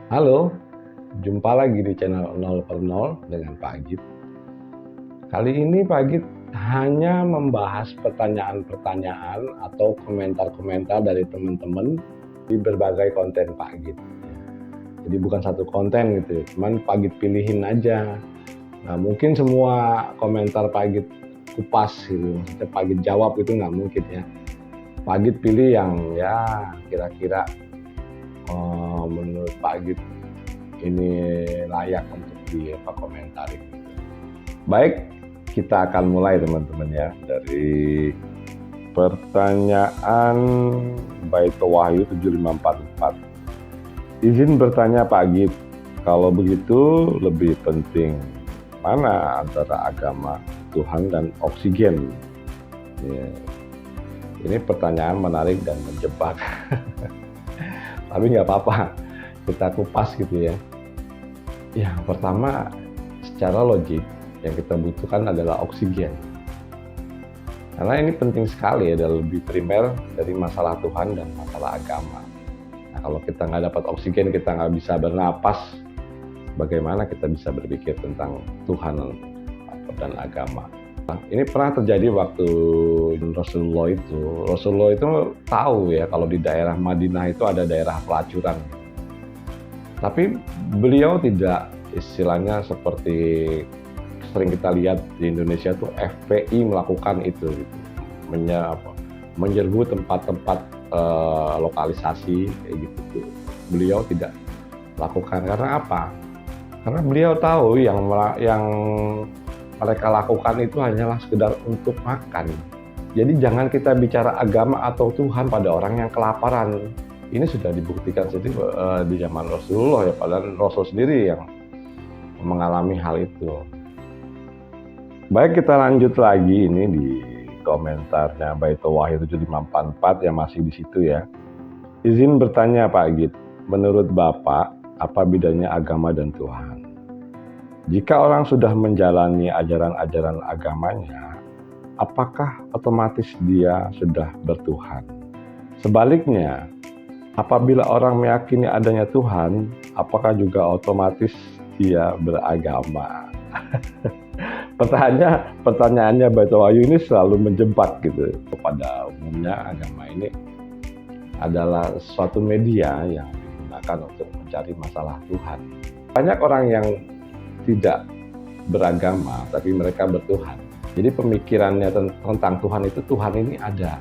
Halo, jumpa lagi di channel 0 per 0 dengan Pak Agit. Kali ini Pak Agit hanya membahas pertanyaan-pertanyaan atau komentar-komentar dari teman-teman di berbagai konten Pak Agit. Jadi bukan satu konten gitu, cuman Pak Agit pilihin aja. Nah, mungkin semua komentar Pak Agit kupas gitu, maksudnya Pak Agit jawab itu nggak mungkin ya. Pak Agit pilih yang ya kira-kira menurut Pak Agit ini layak untuk komentari. Baik, kita akan mulai teman-teman ya dari pertanyaan Baito Wahyu 7544. Izin bertanya Pak Agit, kalau begitu lebih penting mana antara agama, Tuhan dan oksigen? Ya, ini pertanyaan menarik dan menjebak. Tapi nggak apa-apa, kita kupas gitu ya. Yang pertama, secara logik yang kita butuhkan adalah oksigen. Karena ini penting sekali ya, lebih primer dari masalah Tuhan dan masalah agama. Nah, kalau kita nggak dapat oksigen, kita nggak bisa bernapas, bagaimana kita bisa berpikir tentang Tuhan dan agama. Nah, ini pernah terjadi waktu Rasulullah itu tahu ya kalau di daerah Madinah itu ada daerah pelacuran. Tapi beliau tidak istilahnya seperti sering kita lihat di Indonesia tuh FPI melakukan itu gitu. Menyerbu tempat-tempat lokalisasi kayak gitu tuh. Beliau tidak lakukan karena apa? Karena beliau tahu yang mereka lakukan itu hanyalah sekedar untuk makan. Jadi jangan kita bicara agama atau Tuhan pada orang yang kelaparan. Ini sudah dibuktikan sendiri di zaman Rasulullah ya, padahal Rasul sendiri yang mengalami hal itu. Baik, kita lanjut lagi ini di komentarnya Baito Wahyu 7544 yang masih di situ ya. Izin bertanya Pak Agit, menurut Bapak apa bedanya agama dan Tuhan? Jika orang sudah menjalani ajaran-ajaran agamanya, apakah otomatis dia sudah bertuhan? Sebaliknya, apabila orang meyakini adanya Tuhan, apakah juga otomatis dia beragama? Pertanyaannya Baito Wahyu ini selalu menjebak gitu. Pada umumnya agama ini adalah suatu media yang digunakan untuk mencari masalah Tuhan. Banyak orang yang tidak beragama tapi mereka bertuhan. Jadi pemikirannya tentang Tuhan itu, Tuhan ini ada.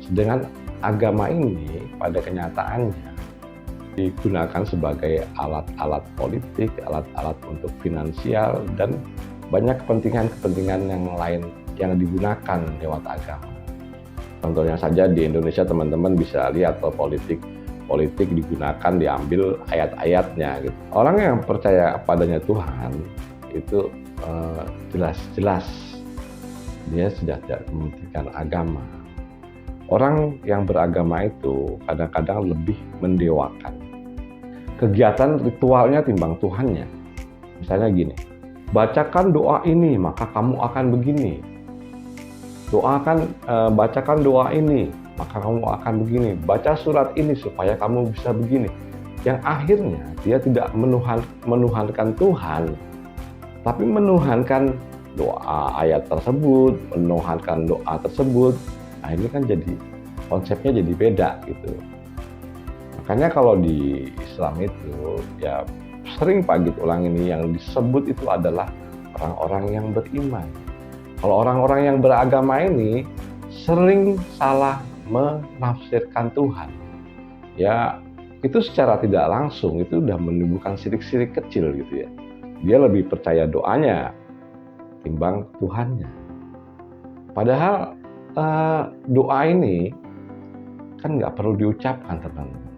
Sedangkan agama ini pada kenyataannya digunakan sebagai alat-alat politik, alat-alat untuk finansial, dan banyak kepentingan-kepentingan yang lain yang digunakan lewat agama. Contohnya saja di Indonesia teman-teman bisa lihat politik digunakan, diambil ayat-ayatnya gitu. Orang yang percaya padanya Tuhan itu jelas-jelas dia sudah tidak mementingkan agama. Orang yang beragama itu kadang-kadang lebih mendewakan kegiatan ritualnya timbang Tuhannya. Misalnya gini, bacakan doa ini maka kamu akan begini. Bacakan doa ini maka kamu akan begini. Baca surat ini supaya kamu bisa begini. Yang akhirnya dia tidak menuhankan Tuhan, tapi menuhankan doa ayat tersebut, menuhankan doa tersebut. Nah, ini kan jadi konsepnya jadi beda gitu. Makanya kalau di Islam itu ya sering Pak Agit ulang ini, yang disebut itu adalah orang-orang yang beriman. Kalau orang-orang yang beragama ini sering salah menafsirkan Tuhan. Ya itu secara tidak langsung itu udah menimbulkan sirik-sirik kecil gitu ya. Dia lebih percaya doanya timbang Tuhannya. Padahal doa ini kan nggak perlu diucapkan teman-teman.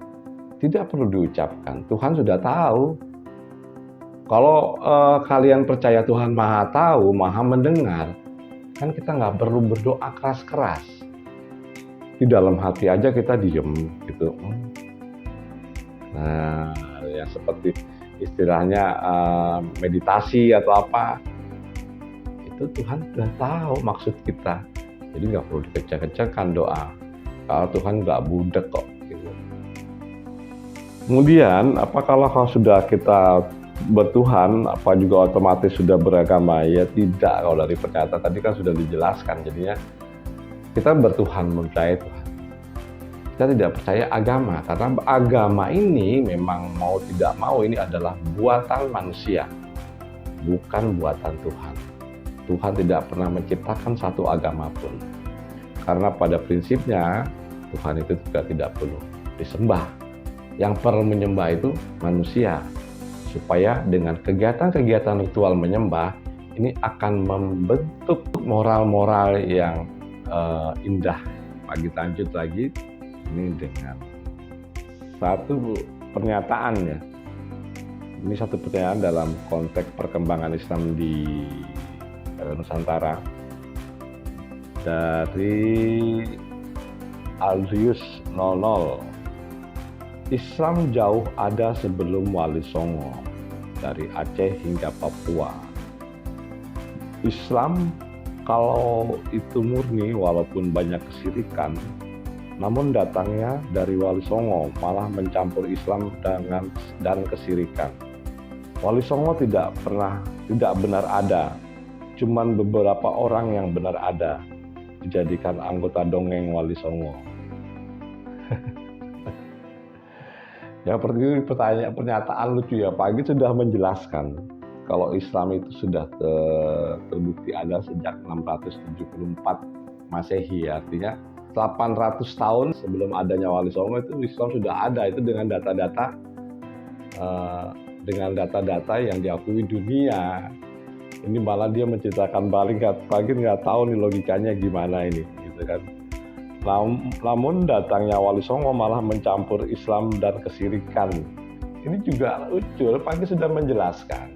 Tidak perlu diucapkan. Tuhan sudah tahu. Kalau kalian percaya Tuhan Maha Tahu, Maha Mendengar, kan kita nggak perlu berdoa keras-keras. Di dalam hati aja kita diem gitu. Nah, ya seperti istilahnya meditasi atau apa, itu Tuhan sudah tahu maksud kita. Jadi nggak perlu dikejar-kejarkan doa. Kalau Tuhan nggak budek kok. Gitu. Kemudian, apa kalau sudah kita bertuhan, apa juga otomatis sudah beragama? Ya tidak, kalau dari pernyataan tadi kan sudah dijelaskan. Jadinya kita bertuhan, mempercayai Tuhan. Kita tidak percaya agama, karena agama ini memang mau tidak mau ini adalah buatan manusia, bukan buatan Tuhan. Tuhan tidak pernah menciptakan satu agama pun. Karena pada prinsipnya Tuhan itu juga tidak perlu disembah. Yang perlu menyembah itu manusia, supaya dengan kegiatan-kegiatan ritual menyembah ini akan membentuk moral-moral yang indah. Kita lanjut lagi ini dengan satu pernyataan ya. Ini satu pernyataan dalam konteks perkembangan Islam di Nusantara dari Aldrius 00. Islam jauh ada sebelum Wali Songo, dari Aceh hingga Papua. Islam kalau itu murni walaupun banyak kesirikan, namun datangnya dari Wali Songo malah mencampur Islam dan kesirikan. Wali Songo tidak benar ada, cuman beberapa orang yang benar ada dijadikan anggota dongeng Wali Songo. Ya, seperti pernyataan lucu ya, Pak Agi sudah menjelaskan kalau Islam itu sudah terbukti ada sejak 674 Masehi, artinya 800 tahun sebelum adanya Wali Songo itu Islam sudah ada, itu dengan data-data yang diakui dunia. Ini malah dia menceritakan balik, Pak Agi nggak tahu nih logikanya gimana ini, gitu kan. Namun datangnya Wali Songo malah mencampur Islam dan kesirikan. Ini juga lucu, Pak Agi sudah menjelaskan.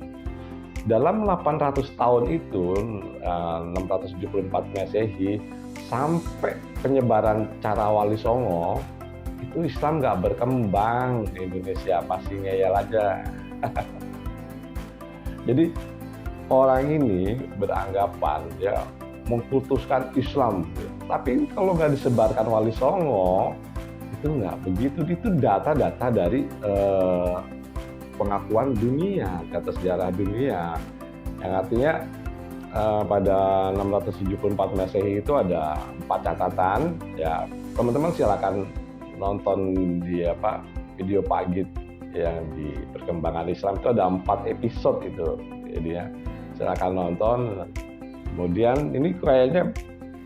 Dalam 800 tahun itu, 674 Masehi, sampai penyebaran cara Wali Songo, itu Islam nggak berkembang di Indonesia, pasti ngeyel aja. Jadi orang ini beranggapan ya mengkultuskan Islam, tapi kalau nggak disebarkan Wali Songo itu nggak begitu. Itu data-data dari pengakuan dunia, data sejarah dunia, yang artinya pada 674 Masehi itu ada 4 catatan. Ya teman-teman silakan nonton di video Pak Agit yang di perkembangan Islam, itu ada 4 episode itu, jadi ya silakan nonton. Kemudian ini kayaknya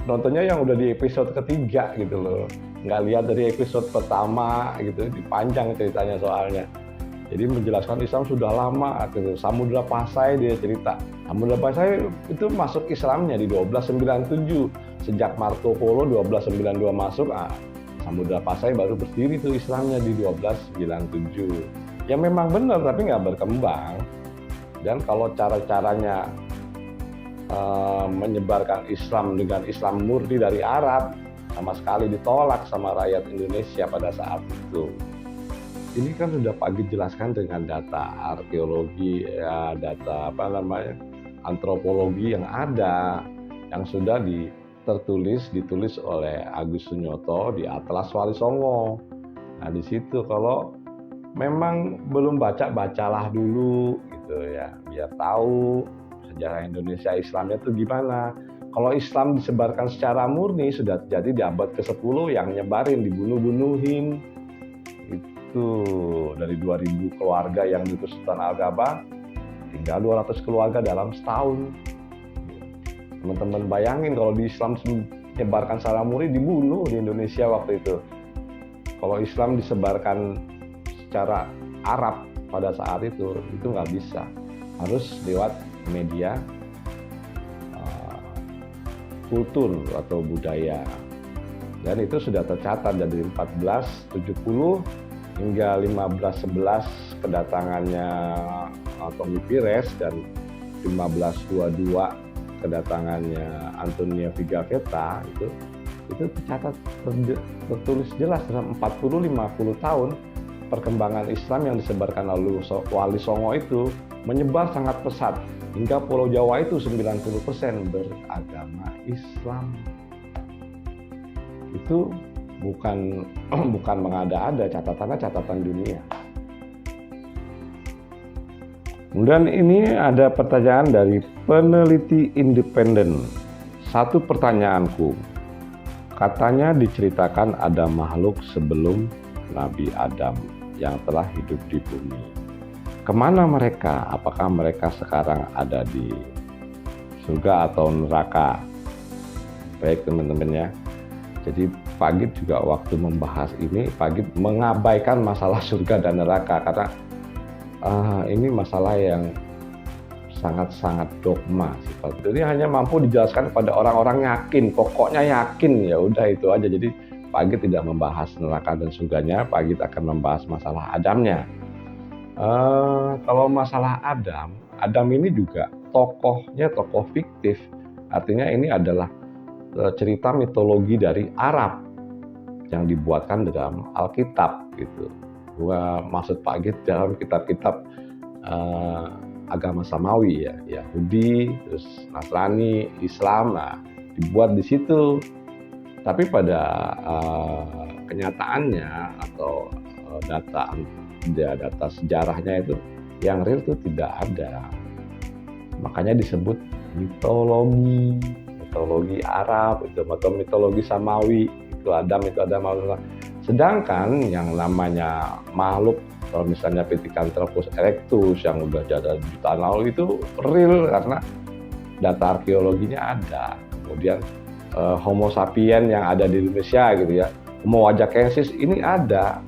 nontonnya yang udah di episode ketiga gitu loh, nggak lihat dari episode pertama gitu, panjang ceritanya soalnya. Jadi menjelaskan Islam sudah lama gitu. Samudra Pasai dia cerita. Samudra Pasai itu masuk Islamnya di 1297. Sejak Marco Polo 1292 masuk, Samudra Pasai baru berdiri tuh Islamnya di 1297. Ya memang benar, tapi nggak berkembang. Dan kalau cara-caranya menyebarkan Islam dengan Islam murni dari Arab, sama sekali ditolak sama rakyat Indonesia pada saat itu. Ini kan sudah Pak Agit jelaskan dengan data arkeologi, ya, data antropologi yang ada, yang sudah ditulis oleh Agus Sunyoto di Atlas Wali Songo. Nah di situ kalau memang belum bacalah dulu gitu ya, biar tahu sejarah Indonesia Islamnya itu gimana. Kalau Islam disebarkan secara murni sudah terjadi di abad ke-10 yang nyebarin, dibunuh-bunuhin. Itu dari 2000 keluarga yang diutus Sultan Al-Gabah, tinggal 200 keluarga dalam setahun. Teman-teman bayangin kalau di Islam disebarkan secara murni, dibunuh di Indonesia waktu itu. Kalau Islam disebarkan secara Arab pada saat itu nggak bisa, harus lewat media kultur atau budaya. Dan itu sudah tercatat dari 1470 hingga 1511 kedatangannya Tommy Pires dan 1522 kedatangannya Antonio Pigafetta, itu tercatat tertulis jelas dalam 40-50 tahun perkembangan Islam yang disebarkan oleh Wali Songo itu menyebar sangat pesat hingga Pulau Jawa itu 90% beragama Islam. Itu bukan mengada-ada, catatannya catatan dunia. Kemudian ini ada pertanyaan dari peneliti independen. Satu pertanyaanku, katanya diceritakan ada makhluk sebelum Nabi Adam yang telah hidup di bumi. Kemana mereka? Apakah mereka sekarang ada di surga atau neraka? Baik teman-teman ya. Jadi Pak Git juga waktu membahas ini, Pak Git mengabaikan masalah surga dan neraka karena ini masalah yang sangat-sangat dogma sifat. Jadi hanya mampu dijelaskan kepada orang-orang yakin, pokoknya yakin, ya udah itu aja. Jadi Pak Git tidak membahas neraka dan surganya, Pak Git akan membahas masalah Adamnya. Kalau masalah Adam ini juga tokohnya tokoh fiktif, artinya ini adalah cerita mitologi dari Arab yang dibuatkan dalam Alkitab gitu. Maksud Pak Git dalam kitab-kitab agama samawi ya, Yahudi, terus Nasrani, Islam, dibuat di situ. Tapi pada kenyataannya atau data sejarahnya itu yang real itu tidak ada. Makanya disebut mitologi Arab itu atau mitologi samawi, itu Adam. Sedangkan yang namanya makhluk, kalau misalnya Pithecanthropus erectus yang udah ada jutaan lalu, itu real karena data arkeologinya ada. Kemudian Homo sapien yang ada di Indonesia gitu ya, Homo wajakensis ini ada.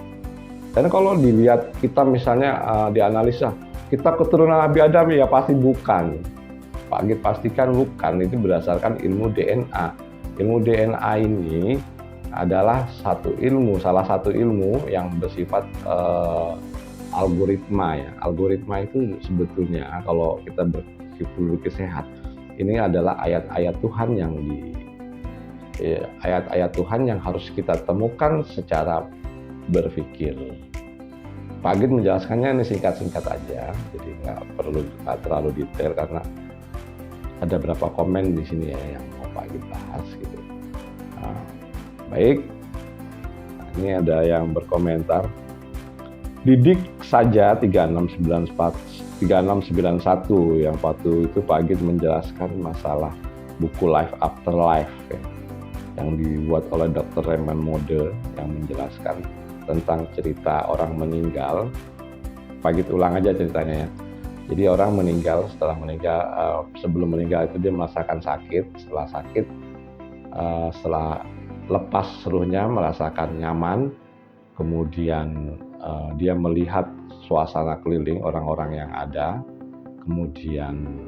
Dan kalau dilihat kita misalnya dianalisa, kita keturunan Nabi Adam ya pasti bukan. Pak Git pastikan bukan, itu berdasarkan ilmu DNA. Ilmu DNA ini adalah salah satu ilmu yang bersifat algoritma ya. Algoritma itu sebetulnya kalau kita berpikir sehat, ini adalah ayat-ayat Tuhan yang harus kita temukan secara berpikir. Pak Git menjelaskannya ini singkat-singkat aja, jadi nggak terlalu detail karena ada beberapa komen di sini ya yang mau Pak Git bahas gitu. Baik, ini ada yang berkomentar. Didik saja 3691 yang waktu itu Pak Git menjelaskan masalah buku Life After Life ya, yang dibuat oleh Dr. Raymond Moody yang menjelaskan tentang cerita orang meninggal. Pak Git ulang aja ceritanya ya. Jadi orang meninggal, sebelum meninggal itu dia merasakan sakit, setelah lepas ruhnya merasakan nyaman, kemudian dia melihat suasana keliling orang-orang yang ada, kemudian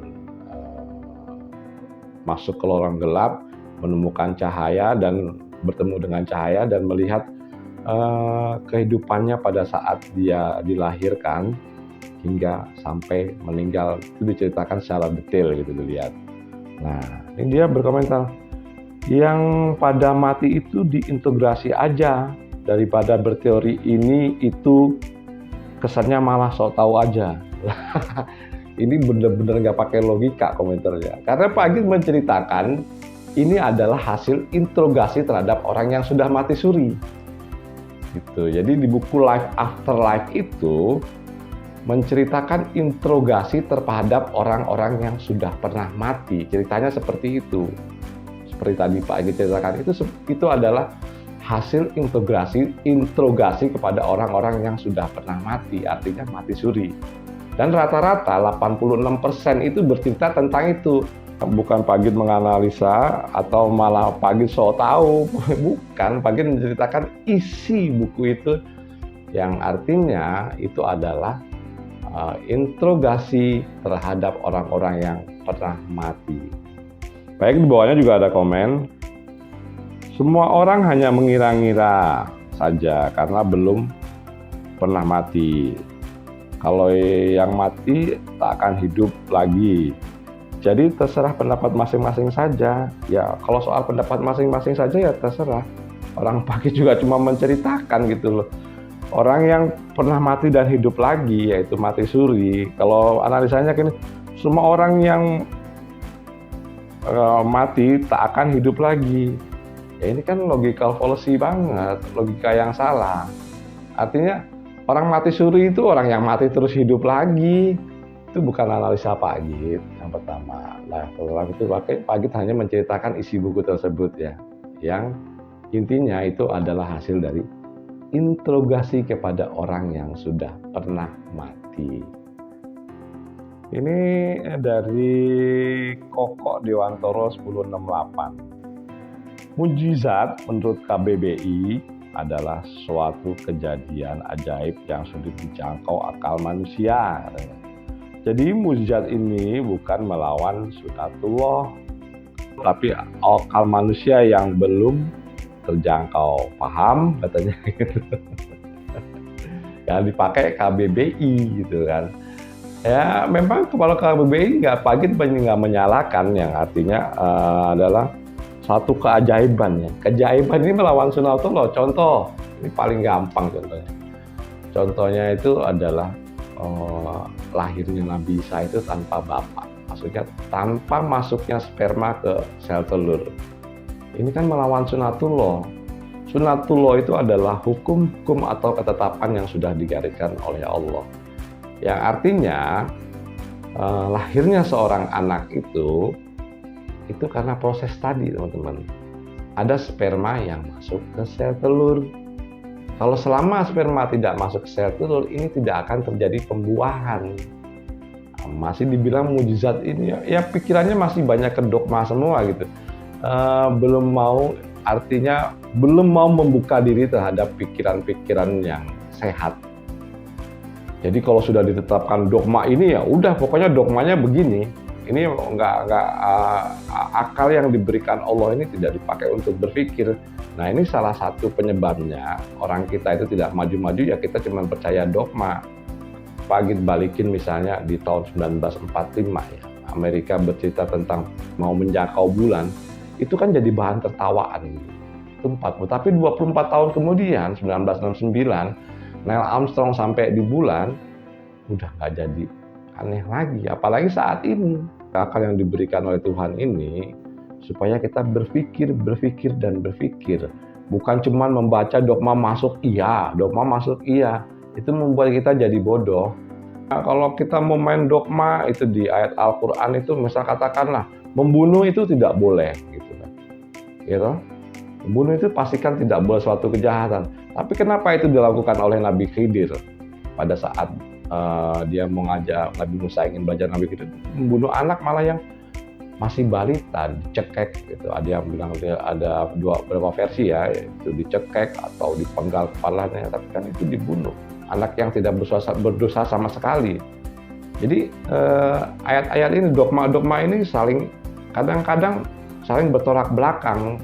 masuk ke lorong gelap, menemukan cahaya dan bertemu dengan cahaya dan melihat kehidupannya pada saat dia dilahirkan hingga sampai meninggal, itu diceritakan secara detail gitu dilihat. Nah, ini dia berkomentar, yang pada mati itu diintegrasi aja, daripada berteori ini itu kesannya malah sok tahu aja. Ini bener-bener nggak pakai logika komentarnya, karena Pak Git menceritakan ini adalah hasil interogasi terhadap orang yang sudah mati suri gitu. Jadi di buku Life After Life itu menceritakan interogasi terhadap orang-orang yang sudah pernah mati. Ceritanya seperti itu. Seperti tadi Pak Git ceritakan, itu adalah hasil interogasi kepada orang-orang yang sudah pernah mati, artinya mati suri. Dan rata-rata 86% itu bercerita tentang itu. Bukan Pak Git menganalisa atau malah Pak Git so tahu, bukan. Pak Git menceritakan isi buku itu, yang artinya itu adalah interogasi terhadap orang-orang yang pernah mati. Baik, di bawahnya juga ada komen. Semua orang hanya mengira-ngira saja karena belum pernah mati. Kalau yang mati tak akan hidup lagi. Jadi terserah pendapat masing-masing saja. Ya, kalau soal pendapat masing-masing saja ya terserah. Orang Pak Git juga cuma menceritakan gitu loh. Orang yang pernah mati dan hidup lagi, yaitu mati suri. Kalau analisanya gini, semua orang yang mati tak akan hidup lagi. Ya ini kan logical fallacy banget, logika yang salah. Artinya orang mati suri itu orang yang mati terus hidup lagi. itu bukan analisa Pak Agit yang pertama. Level love itu Pak Agit hanya menceritakan isi buku tersebut ya, yang intinya itu adalah hasil dari interogasi kepada orang yang sudah pernah mati. Ini dari Koko Dewantoro 1068. Mujizat menurut KBBI adalah suatu kejadian ajaib yang sulit dijangkau akal manusia. Jadi mujizat ini bukan melawan sunatullah, tapi akal manusia yang belum terjangkau. Paham katanya gitu. Yang dipakai KBBI gitu kan. Ya memang kalau KBBI nggak menyalahkan, yang artinya adalah satu keajaiban ya. Keajaiban ini melawan sunatullah. Contoh, ini paling gampang contohnya. Contohnya itu adalah lahirnya Nabi Isa itu tanpa bapak. Maksudnya tanpa masuknya sperma ke sel telur. Ini kan melawan sunatullah. Sunatullah itu adalah hukum atau ketetapan yang sudah digariskan oleh Allah. Yang artinya lahirnya seorang anak itu karena proses tadi teman-teman. Ada sperma yang masuk ke sel telur. Kalau selama sperma tidak masuk ke sel telur, ini tidak akan terjadi pembuahan. Masih dibilang mujizat ini ya pikirannya masih banyak ke dogma semua gitu. Belum mau membuka diri terhadap pikiran-pikiran yang sehat. Jadi kalau sudah ditetapkan dogma ini ya udah pokoknya dogmanya begini. Ini akal yang diberikan Allah ini tidak dipakai untuk berpikir. Nah ini salah satu penyebabnya orang kita itu tidak maju-maju ya, kita cuma percaya dogma. Pagi balikin misalnya di tahun 1945 ya, Amerika bercerita tentang mau menjangkau bulan, itu kan jadi bahan tertawaan. Itu 40. Tapi 24 tahun kemudian 1969 Neil Armstrong sampai di bulan, udah nggak jadi aneh lagi. Apalagi saat ini, akal yang diberikan oleh Tuhan ini supaya kita berpikir. Bukan cuma membaca dogma masuk iya. Itu membuat kita jadi bodoh. Nah, kalau kita mau main dogma itu di ayat Al-Quran itu, misal katakanlah membunuh itu tidak boleh, gitu kan? Gitu? Membunuh itu pastikan tidak boleh suatu kejahatan. Tapi kenapa itu dilakukan oleh Nabi Khidir pada saat dia mau ngajak Nabi Musa ingin belajar Nabi Khidir, membunuh anak malah yang masih balita, dicekek gitu. Ada yang bilang ada beberapa versi ya, itu dicekek atau dipenggal kepalanya, tapi kan itu dibunuh. Anak yang tidak berdosa sama sekali. Jadi ayat-ayat ini, dogma-dogma ini kadang-kadang saling bertolak belakang.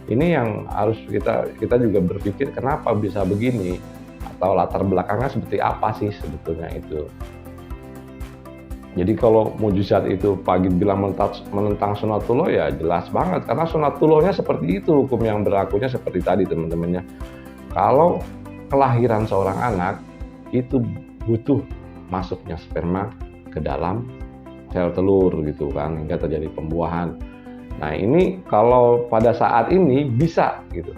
Ini yang harus kita juga berpikir kenapa bisa begini, atau latar belakangnya seperti apa sih sebetulnya itu. Jadi kalau mujizat itu pagi bilang menentang sunatullah ya jelas banget, karena sunatullahnya seperti itu, hukum yang berlakunya seperti tadi teman-temannya. Kalau kelahiran seorang anak itu butuh masuknya sperma ke dalam sel telur gitu kan, hingga terjadi pembuahan. Nah ini kalau pada saat ini bisa gitu,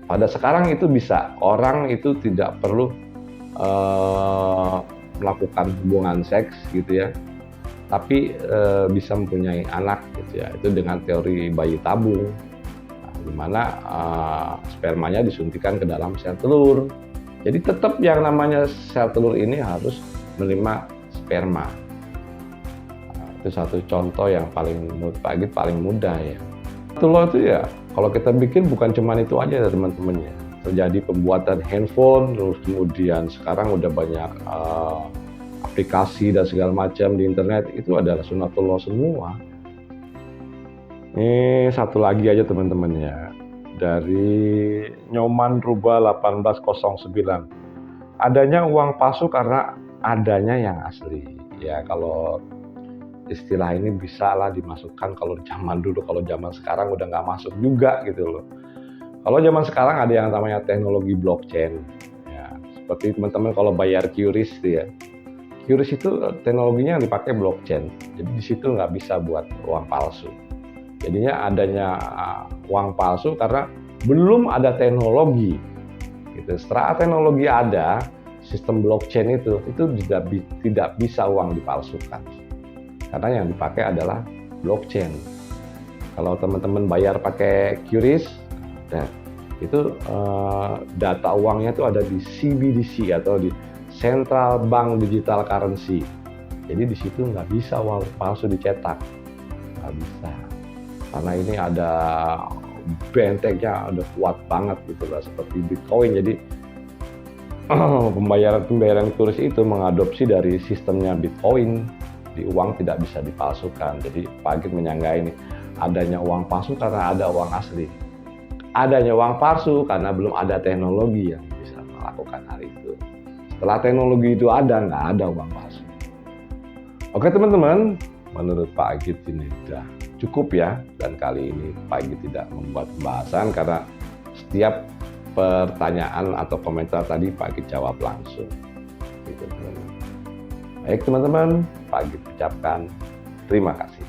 pada sekarang itu bisa, orang itu tidak perlu melakukan hubungan seks gitu ya, tapi bisa mempunyai anak gitu ya, itu dengan teori bayi tabung, di mana spermanya disuntikan ke dalam sel telur. Jadi tetap yang namanya sel telur ini harus menerima sperma. Itu satu contoh yang paling mudah ya. Telur itu ya, kalau kita bikin bukan cuma itu aja ya teman-teman ya. Terjadi pembuatan handphone, terus kemudian sekarang udah banyak aplikasi dan segala macam di internet, itu adalah sunatullah semua. Ini satu lagi aja teman-teman ya, dari Nyoman Ruba 1809. Adanya uang palsu karena adanya yang asli. Ya kalau istilah ini bisa lah dimasukkan kalau zaman dulu, kalau zaman sekarang udah nggak masuk juga gitu loh. Kalau zaman sekarang ada yang namanya teknologi blockchain. Ya, seperti teman-teman kalau bayar QRIS ya. QRIS itu teknologinya yang dipakai blockchain. Jadi di situ nggak bisa buat uang palsu. Jadinya adanya uang palsu karena belum ada teknologi. Gitu. Setelah teknologi ada, sistem blockchain itu tidak bisa uang dipalsukan. Karena yang dipakai adalah blockchain. Kalau teman-teman bayar pakai QRIS, nah, itu data uangnya itu ada di CBDC atau di Central Bank Digital Currency. Jadi di situ nggak bisa uang palsu dicetak, nggak bisa. Karena ini ada bentengnya, ada kuat banget gitu lah, seperti Bitcoin. Jadi pembayaran turis itu mengadopsi dari sistemnya Bitcoin. Di uang tidak bisa dipalsukan. Jadi Pak Agit menyangga ini adanya uang palsu karena ada uang asli. Adanya uang palsu karena belum ada teknologi yang bisa melakukan hal itu. Setelah teknologi itu ada, nggak ada uang palsu. Oke teman-teman, menurut Pak Agit ini sudah cukup ya. Dan kali ini Pak Agit tidak membuat pembahasan karena setiap pertanyaan atau komentar tadi Pak Agit jawab langsung. Gitu, teman-teman. Baik teman-teman, Pak Agit ucapkan terima kasih.